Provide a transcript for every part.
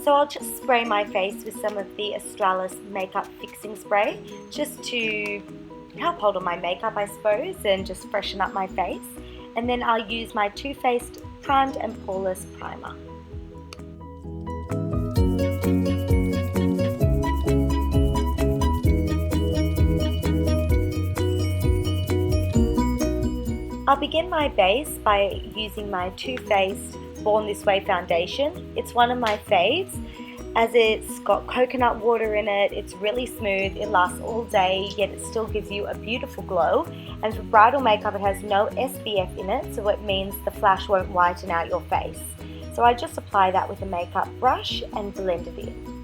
So I'll just spray my face with some of the Australis makeup fixing spray just to help hold on my makeup, I suppose, and just freshen up my face. And then I'll use my Too Faced Primed and Poreless Primer. I'll begin my base by using my Too Faced Born This Way foundation. It's one of my faves as it's got coconut water in it, it's really smooth, it lasts all day, yet it still gives you a beautiful glow. And for bridal makeup it has no SPF in it, so it means the flash won't whiten out your face. So I just apply that with a makeup brush and blend it in.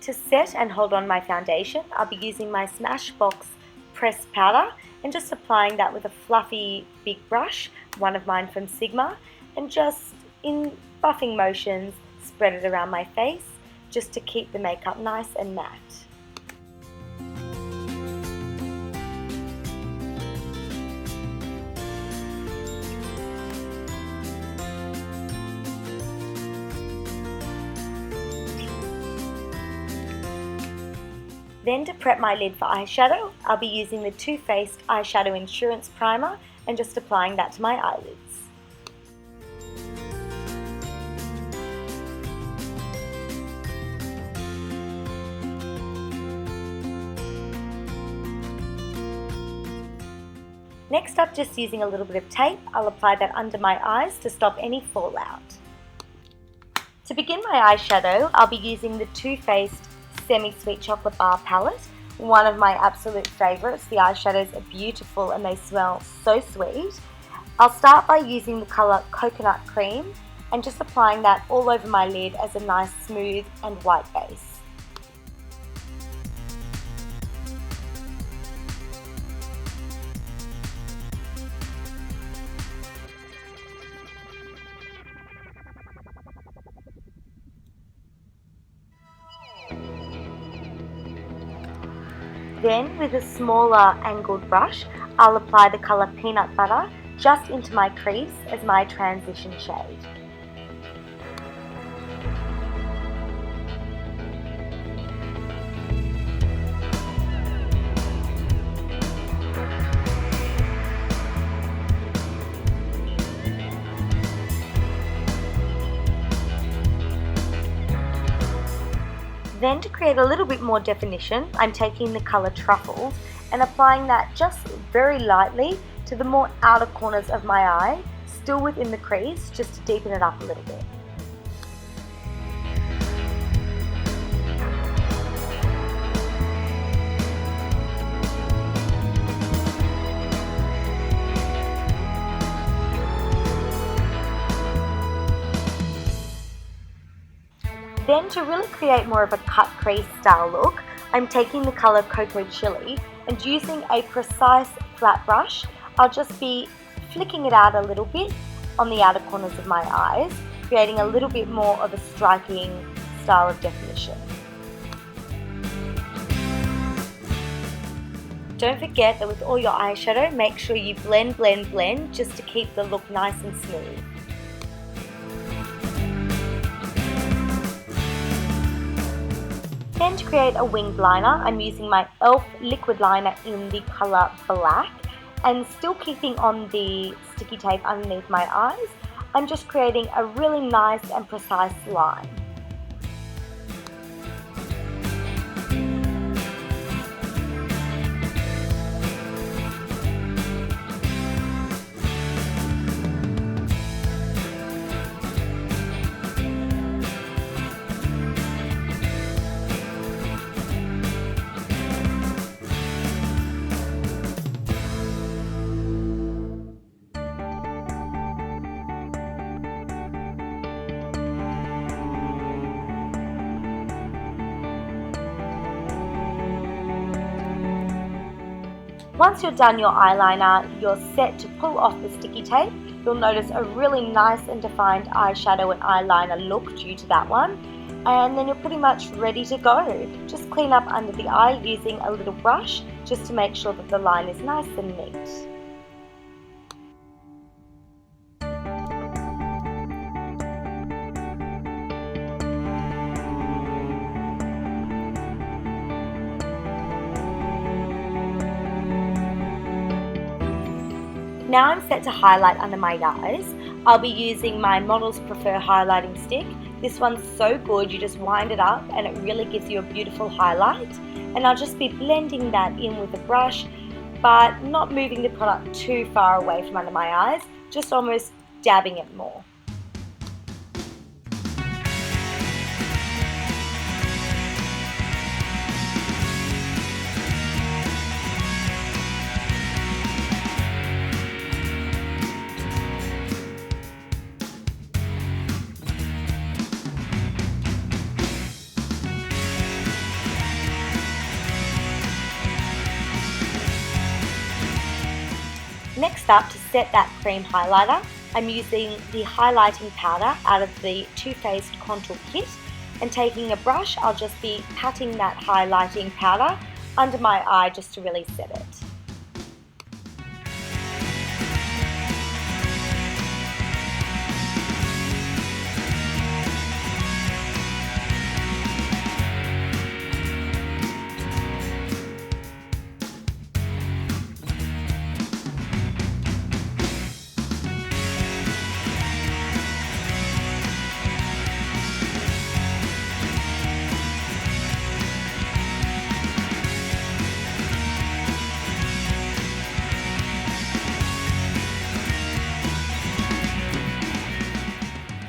To set and hold on my foundation, I'll be using my Smashbox pressed powder and just applying that with a fluffy big brush, one of mine from Sigma, and just in buffing motions spread it around my face just to keep the makeup nice and matte. Then to prep my lid for eyeshadow, I'll be using the Too Faced Eyeshadow Insurance Primer and just applying that to my eyelids. Next up, just using a little bit of tape, I'll apply that under my eyes to stop any fallout. To begin my eyeshadow, I'll be using the Too Faced Semi-Sweet Chocolate Bar palette, one of my absolute favourites. The eyeshadows are beautiful and they smell so sweet. I'll start by using the colour Coconut Cream and just applying that all over my lid as a nice smooth and white base. Then, with a smaller angled brush, I'll apply the colour Peanut Butter just into my crease as my transition shade. Then to create a little bit more definition, I'm taking the colour Truffles and applying that just very lightly to the more outer corners of my eye, still within the crease, just to deepen it up a little bit. Then to really create more of a cut crease style look, I'm taking the colour Cocoa Chili and using a precise flat brush, I'll just be flicking it out a little bit on the outer corners of my eyes, creating a little bit more of a striking style of definition. Don't forget that with all your eyeshadow, make sure you blend, blend, blend just to keep the look nice and smooth. Then to create a winged liner, I'm using my E.L.F liquid liner in the colour Black, and still keeping on the sticky tape underneath my eyes, I'm just creating a really nice and precise line. Once you're done your eyeliner, you're set to pull off the sticky tape You'll notice a really nice and defined eyeshadow and eyeliner look due to that one. And then you're pretty much ready to go. Just clean up under the eye using a little brush just to make sure that the line is nice and neat. Now I'm set to highlight under my eyes. I'll be using my Models Prefer highlighting stick. This one's so good, you just wind it up and it really gives you a beautiful highlight. And I'll just be blending that in with a brush, but not moving the product too far away from under my eyes, just almost dabbing it more. Next up, to set that cream highlighter, I'm using the highlighting powder out of the Too Faced Contour Kit, and taking a brush, I'll just be patting that highlighting powder under my eye just to really set it.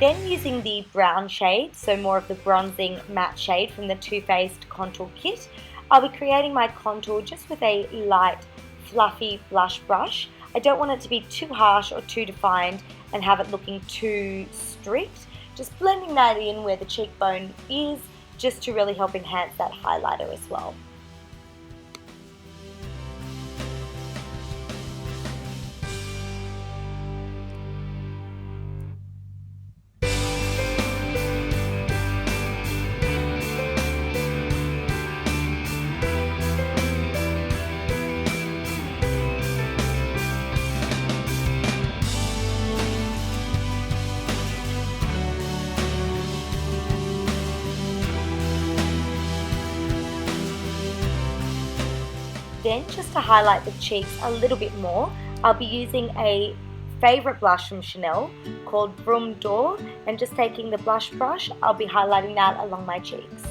Then using the brown shade, so more of the bronzing matte shade from the Too Faced Contour Kit, I'll be creating my contour just with a light, fluffy blush brush. I don't want it to be too harsh or too defined and have it looking too strict. Just blending that in where the cheekbone is, just to really help enhance that highlighter as well. Then, just to highlight the cheeks a little bit more, I'll be using a favourite blush from Chanel called Vroom D'Or, and just taking the blush brush, I'll be highlighting that along my cheeks.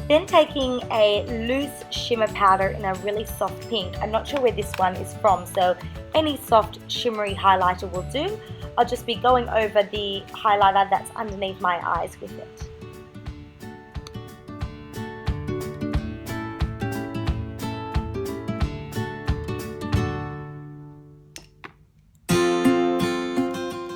Then taking a loose shimmer powder in a really soft pink. I'm not sure where this one is from, so any soft shimmery highlighter will do. I'll just be going over the highlighter that's underneath my eyes with it.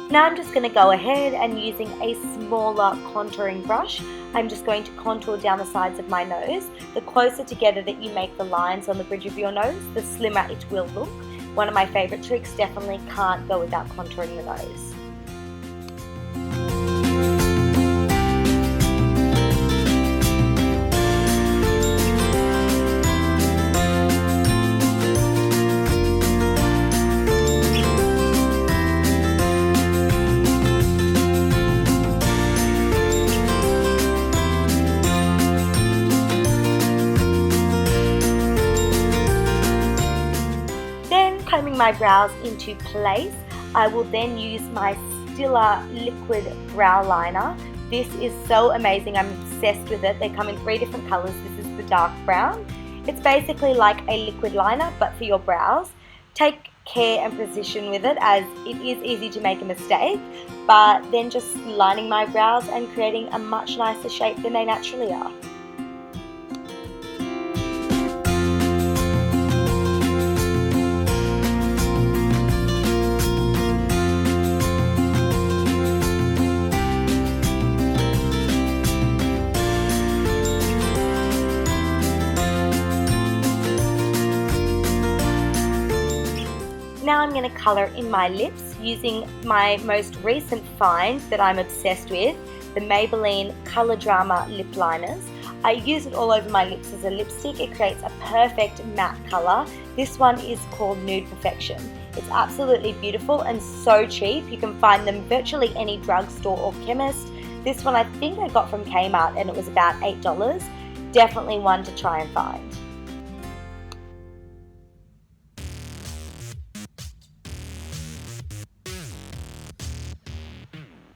Now I'm just going to go ahead and using a smaller contouring brush, I'm just going to contour down the sides of my nose. The closer together that you make the lines on the bridge of your nose, the slimmer it will look. One of my favourite tricks, definitely can't go without contouring the nose. Combing my brows into place, I will then use my Stila liquid brow liner. This is so amazing, I'm obsessed with it. They come in 3 different colours. This is the dark brown. It's basically like a liquid liner but for your brows. Take care and precision with it, as it is easy to make a mistake, but then just lining my brows and creating a much nicer shape than they naturally are. Now I'm going to colour in my lips using my most recent find that I'm obsessed with, the Maybelline Colour Drama Lip Liners. I use it all over my lips as a lipstick. It creates a perfect matte colour. This one is called Nude Perfection. It's absolutely beautiful and so cheap. You can find them virtually any drugstore or chemist. This one I think I got from Kmart and it was about $8. Definitely one to try and find.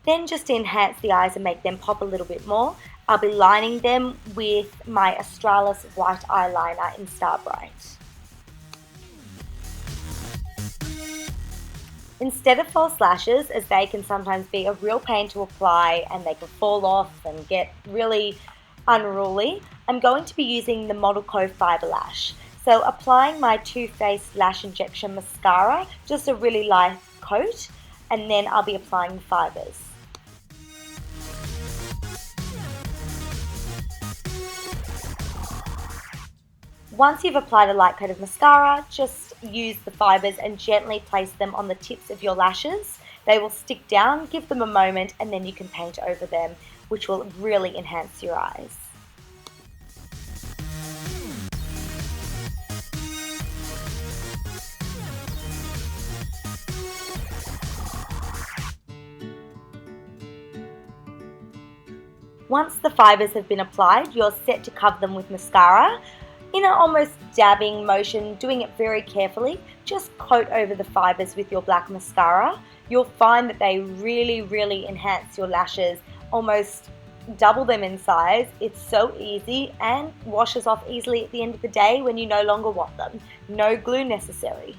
Then just to enhance the eyes and make them pop a little bit more, I'll be lining them with my Australis white eyeliner in Star Bright. Instead of false lashes, as they can sometimes be a real pain to apply and they can fall off and get really unruly, I'm going to be using the Model Co Fibre Lash. So applying my Too Faced Lash Injection Mascara, just a really light coat, and then I'll be applying the fibres. Once you've applied a light coat of mascara, just use the fibres and gently place them on the tips of your lashes. They will stick down, give them a moment, and then you can paint over them, which will really enhance your eyes. Once the fibres have been applied, you're set to cover them with mascara. In an almost dabbing motion, doing it very carefully, just coat over the fibres with your black mascara. You'll find that they really enhance your lashes, almost double them in size. It's so easy and washes off easily at the end of the day when you no longer want them. No glue necessary.